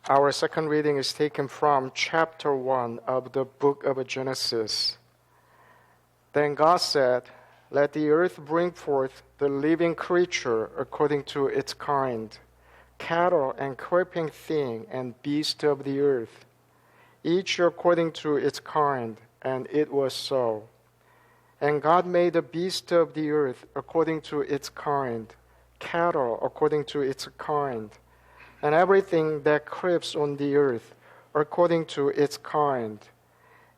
Our second reading is taken from chapter 1 of the book of Genesis. Then God said, "Let the earth bring forth the living creature according to its kind, cattle and creeping thing and beast of the earth, each according to its kind." And it was so. And God made the beast of the earth according to its kind, cattle according to its kind, and everything that creeps on the earth according to its kind.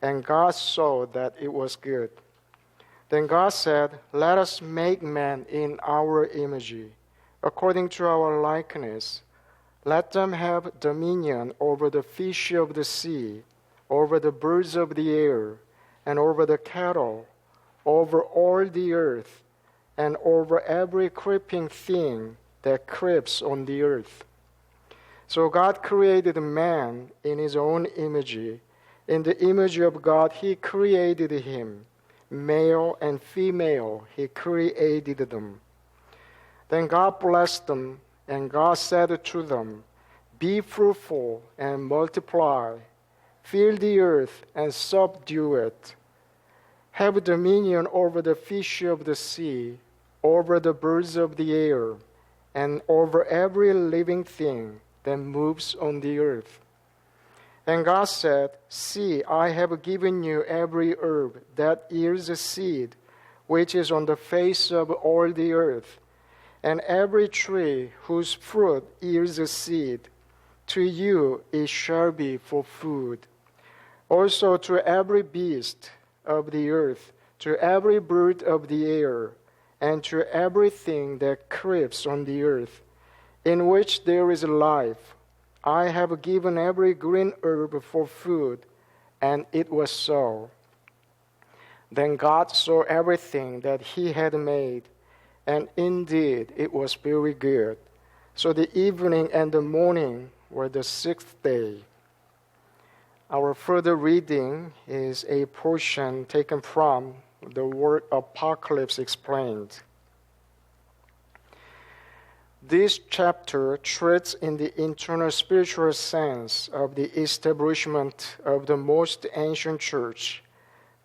And God saw that it was good. Then God said, "Let us make man in our image, according to our likeness. Let them have dominion over the fish of the sea, over the birds of the air, and over the cattle, over all the earth, and over every creeping thing that creeps on the earth." So God created man in his own image. In the image of God he created him. Male and female he created them. Then God blessed them, and God said to them, "Be fruitful and multiply. Fill the earth and subdue it. Have dominion over the fish of the sea, over the birds of the air, and over every living thing that moves on the earth." And God said, "See, I have given you every herb that yields a seed, which is on the face of all the earth, and every tree whose fruit yields a seed. To you it shall be for food. Also to every beast of the earth, to every bird of the air, and to everything that creeps on the earth, in which there is life, I have given every green herb for food." And it was so. Then God saw everything that he had made, and indeed it was very good. So the evening and the morning were the sixth day. Our further reading is a portion taken from the word Apocalypse Explained. This chapter treats in the internal spiritual sense of the establishment of the most ancient church,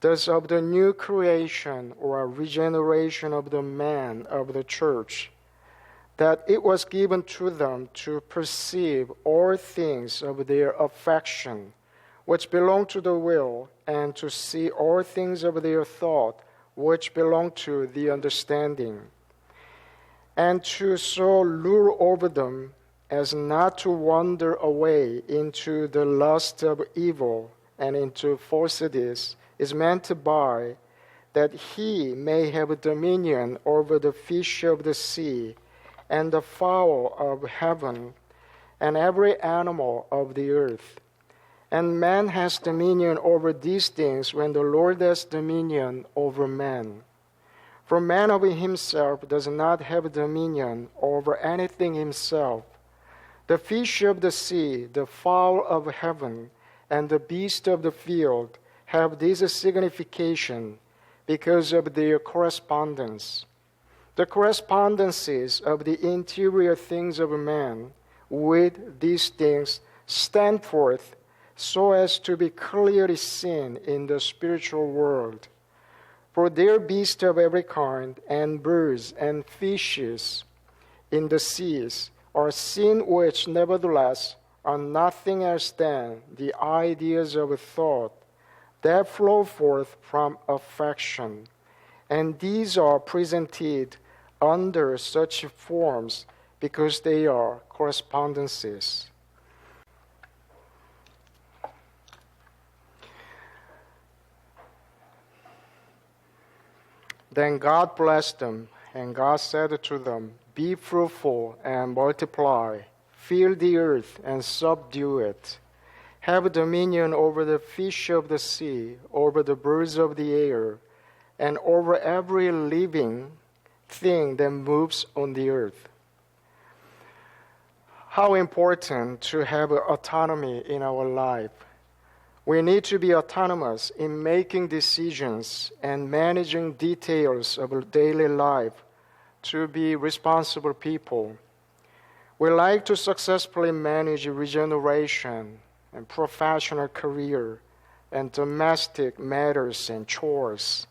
thus of the new creation or regeneration of the man of the church, that it was given to them to perceive all things of their affection, which belong to the will, and to see all things of their thought, which belong to the understanding, and to so lure over them as not to wander away into the lust of evil and into falsities, is meant by, that he may have dominion over the fish of the sea, and the fowl of heaven, and every animal of the earth. And man has dominion over these things when the Lord has dominion over man. For man of himself does not have dominion over anything himself. The fish of the sea, the fowl of heaven, and the beast of the field have this signification because of their correspondence. The correspondences of the interior things of man with these things stand forth so as to be clearly seen in the spiritual world. For there are beasts of every kind, and birds and fishes in the seas are seen, which nevertheless are nothing else than the ideas of thought that flow forth from affection. And these are presented under such forms because they are correspondences. Then God blessed them, and God said to them, "Be fruitful and multiply, fill the earth and subdue it. Have dominion over the fish of the sea, over the birds of the air, and over every living thing that moves on the earth." How important to have autonomy in our life. We need to be autonomous in making decisions and managing details of daily life, to be responsible people. We like to successfully manage regeneration and professional career and domestic matters and chores.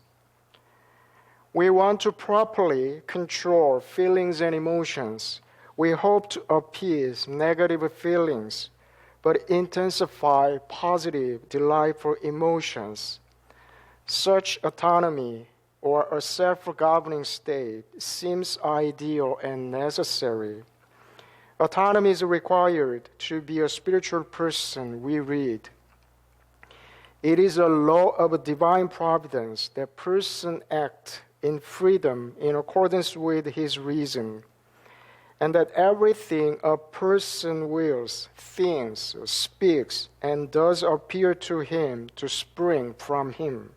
We want to properly control feelings and emotions. We hope to appease negative feelings, but intensify positive, delightful emotions. Such autonomy or a self-governing state seems ideal and necessary. Autonomy is required to be a spiritual person, we read. It is a law of divine providence that person act in freedom in accordance with his reason, and that everything a person wills, thinks, speaks, and does appear to him to spring from him.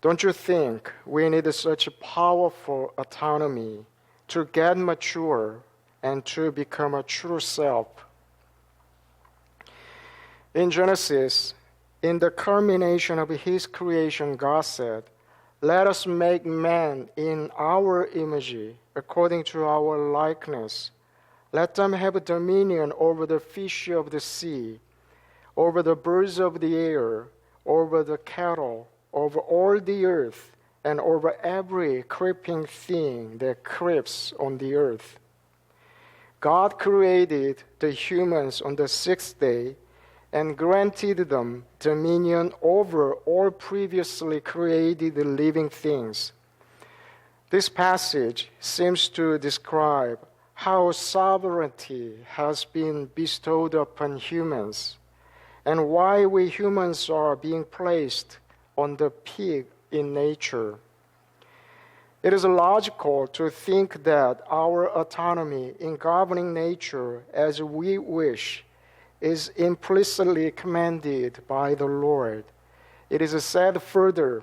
Don't you think we need such a powerful autonomy to get mature and to become a true self? In Genesis, in the culmination of his creation, God said, "Let us make man in our image, according to our likeness. Let them have dominion over the fish of the sea, over the birds of the air, over the cattle, over all the earth, and over every creeping thing that creeps on the earth." God created the humans on the sixth day and granted them dominion over all previously created living things. This passage seems to describe how sovereignty has been bestowed upon humans and why we humans are being placed on the peak in nature. It is logical to think that our autonomy in governing nature as we wish is implicitly commanded by the Lord. It is said further,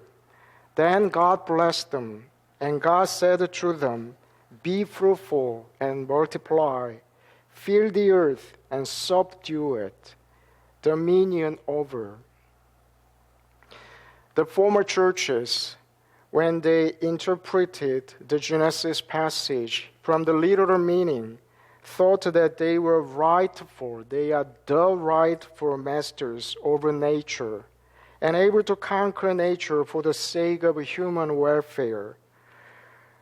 "Then God blessed them, and God said to them, 'Be fruitful and multiply, fill the earth and subdue it, dominion over.'" The former churches, when they interpreted the Genesis passage from the literal meaning, thought that they are the rightful masters over nature and able to conquer nature for the sake of human welfare.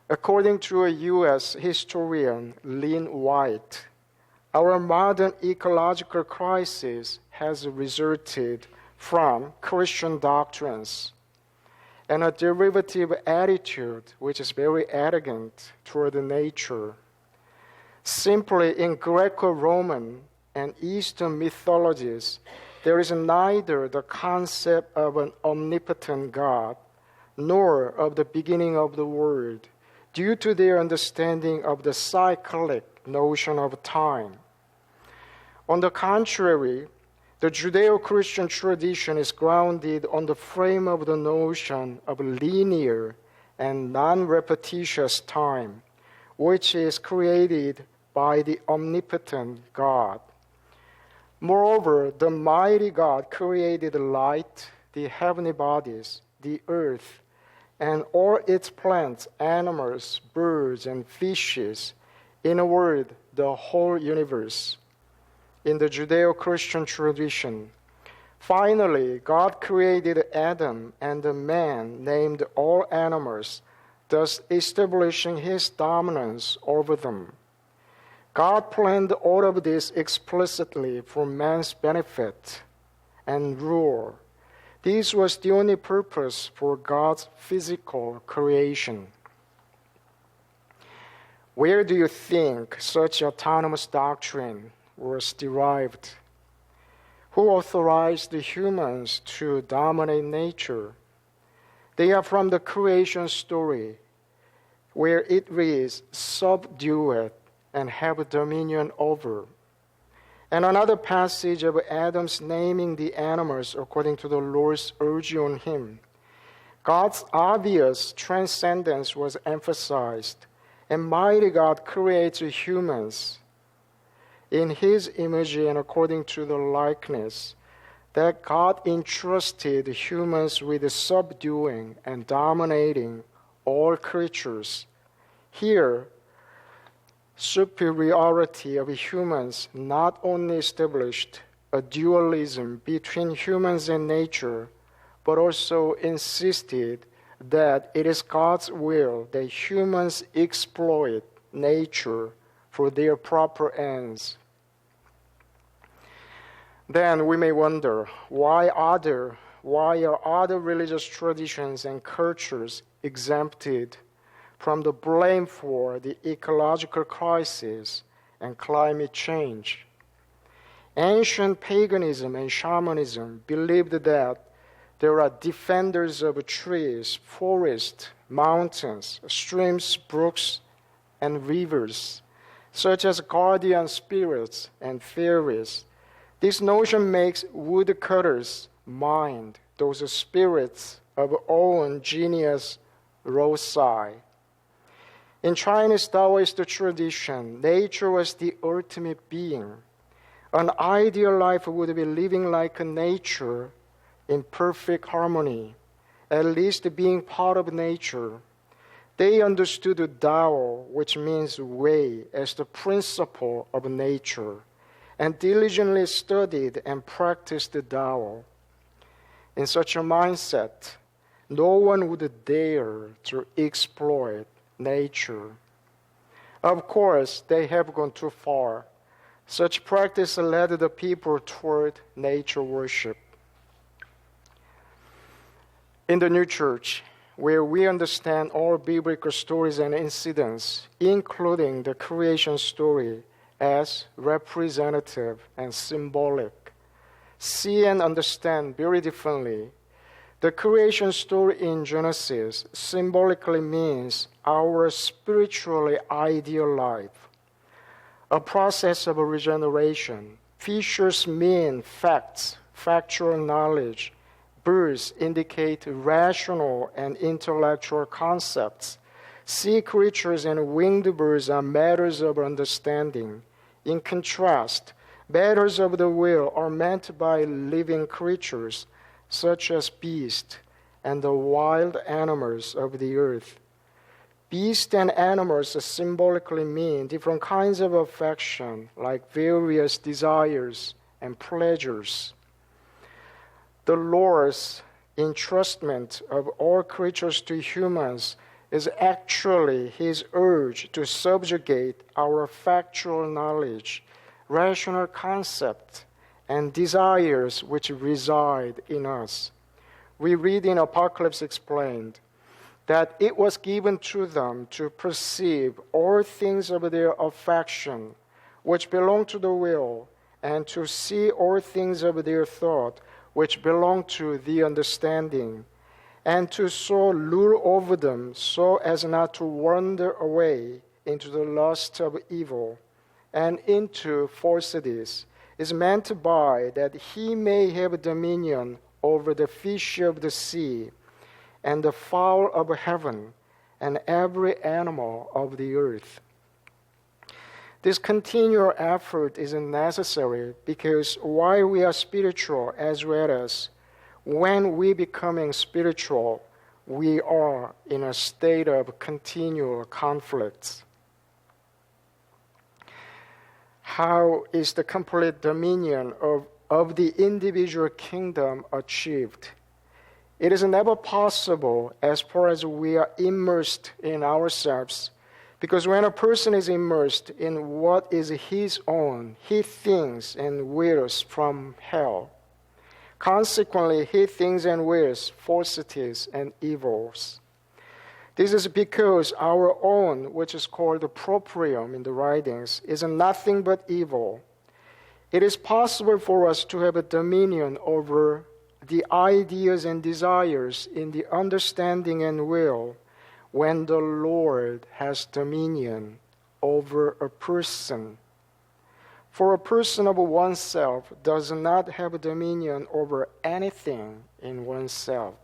According to a U.S. historian, Lynn White, our modern ecological crisis has resulted from Christian doctrines and a derivative attitude which is very arrogant toward nature. Simply, in Greco-Roman and Eastern mythologies, there is neither the concept of an omnipotent God nor of the beginning of the world, due to their understanding of the cyclic notion of time. On the contrary, the Judeo-Christian tradition is grounded on the frame of the notion of linear and non-repetitious time, which is created by the omnipotent God. Moreover, the mighty God created light, the heavenly bodies, the earth, and all its plants, animals, birds, and fishes, in a word, the whole universe. In the Judeo-Christian tradition, finally, God created Adam and the man named all animals, thus establishing his dominance over them. God planned all of this explicitly for man's benefit and rule. This was the only purpose for God's physical creation. Where do you think such autonomous doctrine was derived? Who authorized the humans to dominate nature? They are from the creation story, where it reads, "Subdue it and have dominion over." And another passage of Adam's naming the animals according to the Lord's urging on him. God's obvious transcendence was emphasized, and mighty God creates humans in his image and according to the likeness, that God entrusted humans with subduing and dominating all creatures. Here, superiority of humans not only established a dualism between humans and nature, but also insisted that it is God's will that humans exploit nature for their proper ends. Then we may wonder, why are other religious traditions and cultures exempted from the blame for the ecological crisis and climate change? Ancient paganism and shamanism believed that there are defenders of trees, forests, mountains, streams, brooks, and rivers, such as guardian spirits and fairies. This notion makes woodcutters mind those spirits of own genius Rosai. In Chinese Taoist tradition, nature was the ultimate being. An ideal life would be living like nature in perfect harmony, at least being part of nature. They understood the Tao, which means way, as the principle of nature, and diligently studied and practiced the Tao. In such a mindset, no one would dare to exploit nature. Of course, they have gone too far. Such practice led the people toward nature worship. In the new church, where we understand all biblical stories and incidents, including the creation story, as representative and symbolic, see and understand very differently. The creation story in Genesis symbolically means our spiritually ideal life, a process of regeneration. Features mean facts, factual knowledge. Birds indicate rational and intellectual concepts. Sea creatures and winged birds are matters of understanding. In contrast, matters of the will are meant by living creatures, such as beasts and the wild animals of the earth. Beasts and animals symbolically mean different kinds of affection, like various desires and pleasures. The Lord's entrustment of all creatures to humans is actually His urge to subjugate our factual knowledge, rational concepts, and desires which reside in us. We read in Apocalypse explained that it was given to them to perceive all things of their affection, which belong to the will, and to see all things of their thought, which belong to the understanding, and to so lure over them so as not to wander away into the lust of evil and into falsities, is meant by that he may have dominion over the fish of the sea, and the fowl of heaven, and every animal of the earth. This continual effort is necessary because while we are spiritual as well as when we becoming spiritual, we are in a state of continual conflicts. How is the complete dominion of the individual kingdom achieved? It is never possible as far as we are immersed in ourselves, because when a person is immersed in what is his own, he thinks and wills from hell. Consequently, he thinks and wills falsities and evils. This is because our own, which is called the proprium in the writings, is nothing but evil. It is possible for us to have a dominion over the ideas and desires in the understanding and will when the Lord has dominion over a person. For a person of oneself does not have dominion over anything in oneself.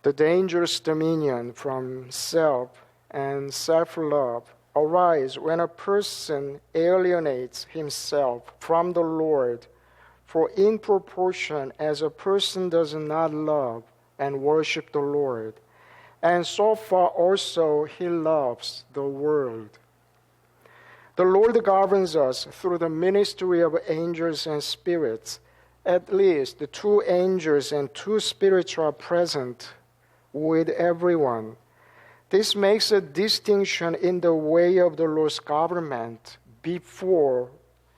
The dangerous dominion from self and self-love arise when a person alienates himself from the Lord, for in proportion as a person does not love and worship the Lord, and so far also he loves the world. The Lord governs us through the ministry of angels and spirits. At least the 2 angels and 2 spirits are present with everyone. This makes a distinction in the way of the Lord's government before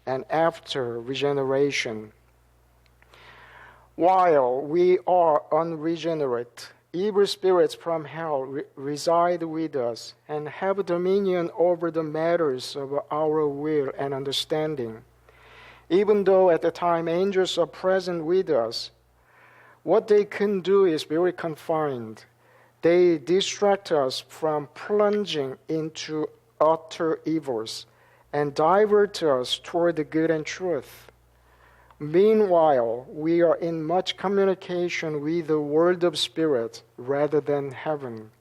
and after regeneration. While we are unregenerate, evil spirits from hell reside with us and have dominion over the matters of our will and understanding. Even though at the time angels are present with us, what they can do is very confined. They distract us from plunging into utter evils and divert us toward the good and truth. Meanwhile, we are in much communication with the world of spirit rather than heaven.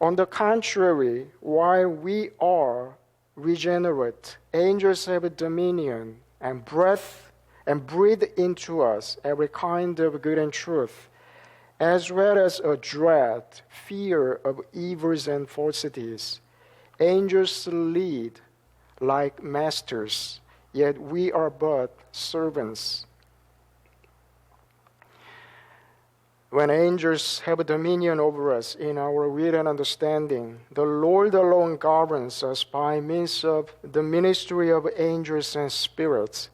On the contrary, while we are regenerate, angels have dominion and breathe into us every kind of good and truth, as well as a dread, fear of evils and falsities. Angels lead like masters, yet we are but servants. When angels have dominion over us in our will and understanding, the Lord alone governs us by means of the ministry of angels and spirits.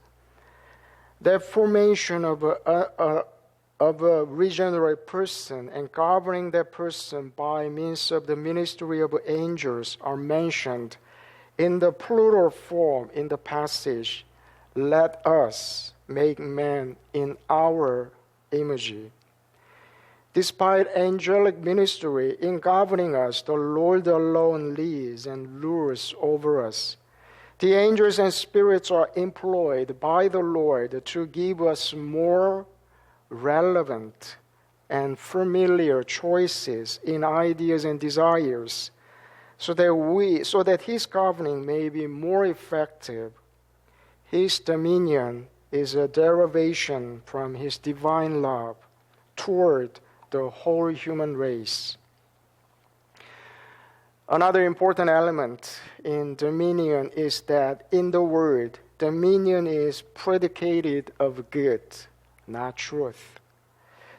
That formation of a regenerate person and governing that person by means of the ministry of angels are mentioned in the plural form in the passage, "Let us make man in our image." Despite angelic ministry in governing us, the Lord alone leads and rules over us. The angels and spirits are employed by the Lord to give us more relevant and familiar choices in ideas and desires, so that his governing may be more effective. His dominion is a derivation from his divine love toward the whole human race. Another important element in dominion is that in the word, dominion is predicated of good, not truth.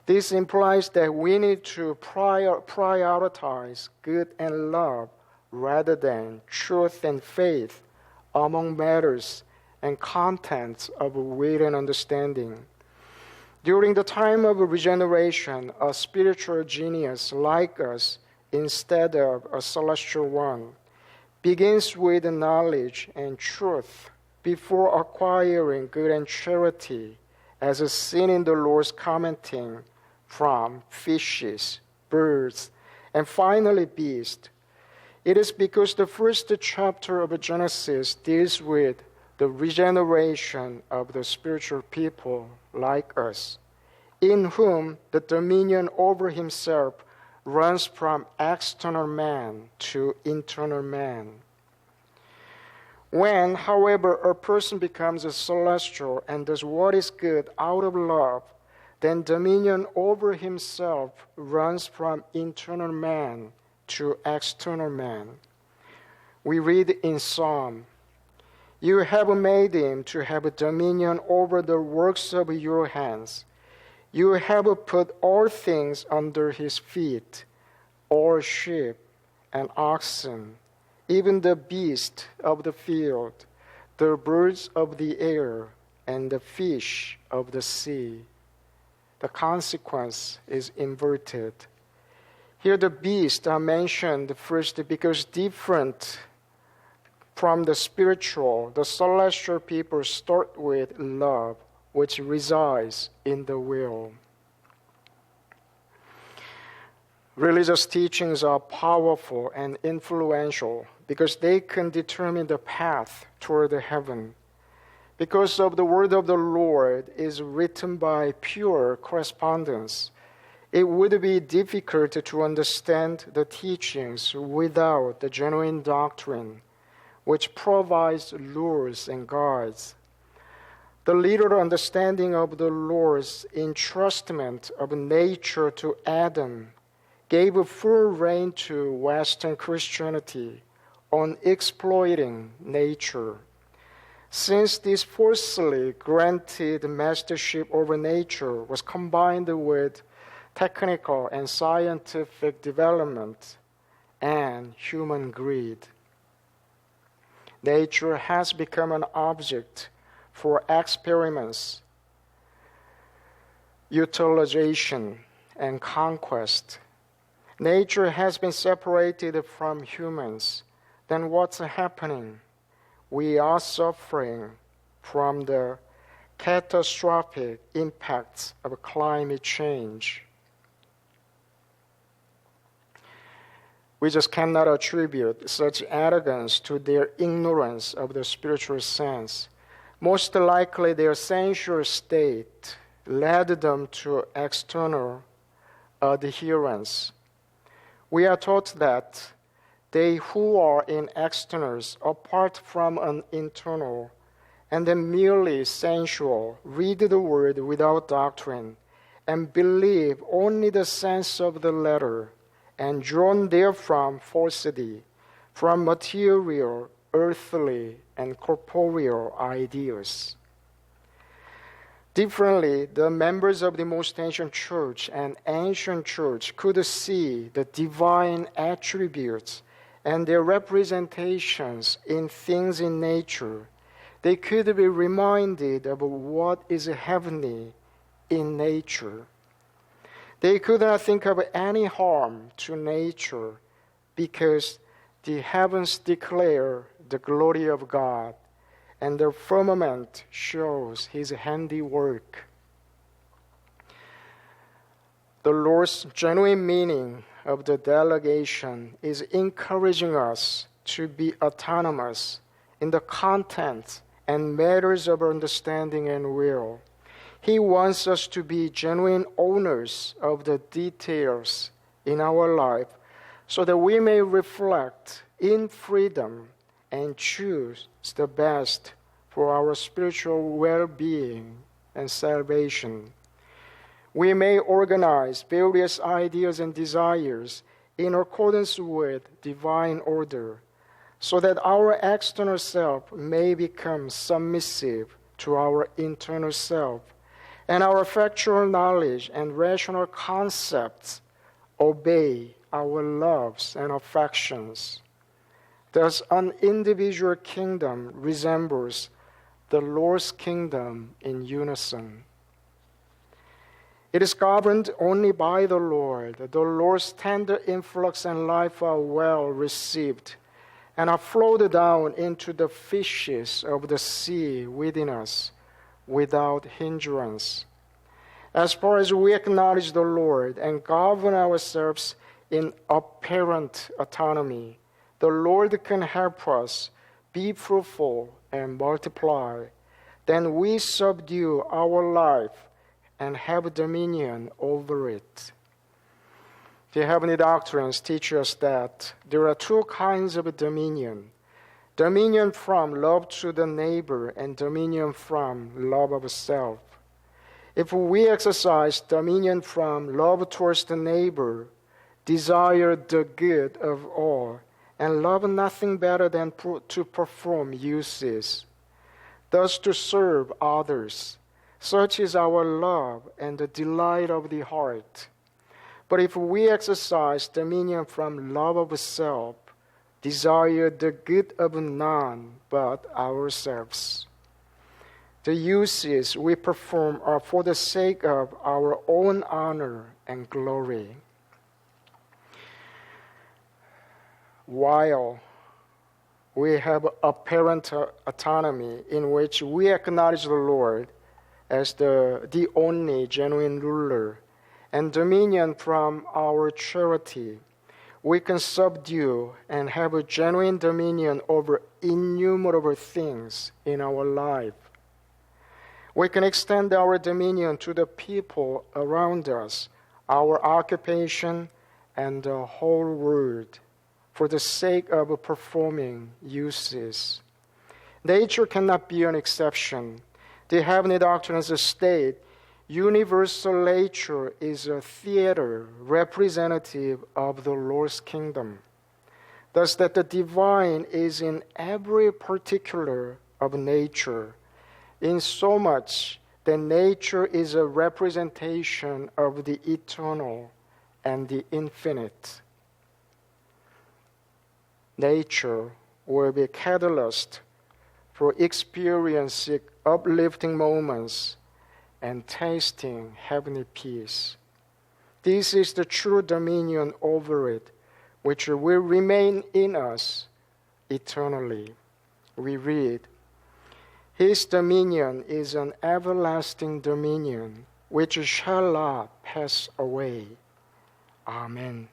This implies that we need to prioritize good and love rather than truth and faith among matters and contents of will and understanding. During the time of regeneration, a spiritual genius like us, instead of a celestial one, begins with knowledge and truth before acquiring good and charity, as is seen in the Lord's commenting from fishes, birds, and finally beasts. It is because the first chapter of Genesis deals with the regeneration of the spiritual people like us, in whom the dominion over himself runs from external man to internal man. When, however, a person becomes a celestial and does what is good out of love, then dominion over himself runs from internal man to external man. We read in Psalm, "You have made him to have dominion over the works of your hands. You have put all things under his feet, all sheep and oxen, even the beasts of the field, the birds of the air, and the fish of the sea." The consequence is inverted. Here the beasts are mentioned first because different from the spiritual, the celestial people start with love, which resides in the will. Religious teachings are powerful and influential because they can determine the path toward heaven. Because of the word of the Lord is written by pure correspondence, it would be difficult to understand the teachings without the genuine doctrine, which provides rules and guides. The literal understanding of the Lord's entrustment of nature to Adam gave full rein to Western Christianity on exploiting nature. Since this forcefully granted mastership over nature was combined with technical and scientific development and human greed, nature has become an object for experiments, utilization, and conquest. Nature has been separated from humans. Then what's happening? We are suffering from the catastrophic impacts of climate change. We just cannot attribute such arrogance to their ignorance of the spiritual sense. Most likely their sensual state led them to external adherence. We are taught that they who are in externals, apart from an internal, and then merely sensual, read the word without doctrine, and believe only the sense of the letter, and drawn therefrom falsity, from material, earthly, and corporeal ideas. Differently, the members of the most ancient church and ancient church could see the divine attributes and their representations in things in nature. They could be reminded of what is heavenly in nature. They could not think of any harm to nature because the heavens declare the glory of God, and the firmament shows his handiwork. The Lord's genuine meaning of the delegation is encouraging us to be autonomous in the content and matters of understanding and will. He wants us to be genuine owners of the details in our life so that we may reflect in freedom and choose the best for our spiritual well-being and salvation. We may organize various ideas and desires in accordance with divine order, so that our external self may become submissive to our internal self, and our factual knowledge and rational concepts obey our loves and affections. Thus, an individual kingdom resembles the Lord's kingdom in unison. It is governed only by the Lord. The Lord's tender influx and life are well received and are flowed down into the fishes of the sea within us without hindrance. As far as we acknowledge the Lord and govern ourselves in apparent autonomy, the Lord can help us be fruitful and multiply. Then we subdue our life and have dominion over it. The heavenly doctrines teach us that there are two kinds of dominion: dominion from love to the neighbor and dominion from love of self. If we exercise dominion from love towards the neighbor, desire the good of all, and love nothing better than to perform uses, thus to serve others, such is our love and the delight of the heart. But if we exercise dominion from love of self, desire the good of none but ourselves, the uses we perform are for the sake of our own honor and glory. While we have apparent autonomy in which we acknowledge the Lord as the only genuine ruler, and dominion from our charity, we can subdue and have a genuine dominion over innumerable things in our life. We can extend our dominion to the people around us, our occupation, and the whole world, for the sake of performing uses. Nature cannot be an exception. The heavenly doctrines state, universal nature is a theater representative of the Lord's kingdom. Thus that the divine is in every particular of nature, in so much that nature is a representation of the eternal and the infinite. Nature will be a catalyst for experiencing uplifting moments and tasting heavenly peace. This is the true dominion over it, which will remain in us eternally. We read, His dominion is an everlasting dominion, which shall not pass away. Amen.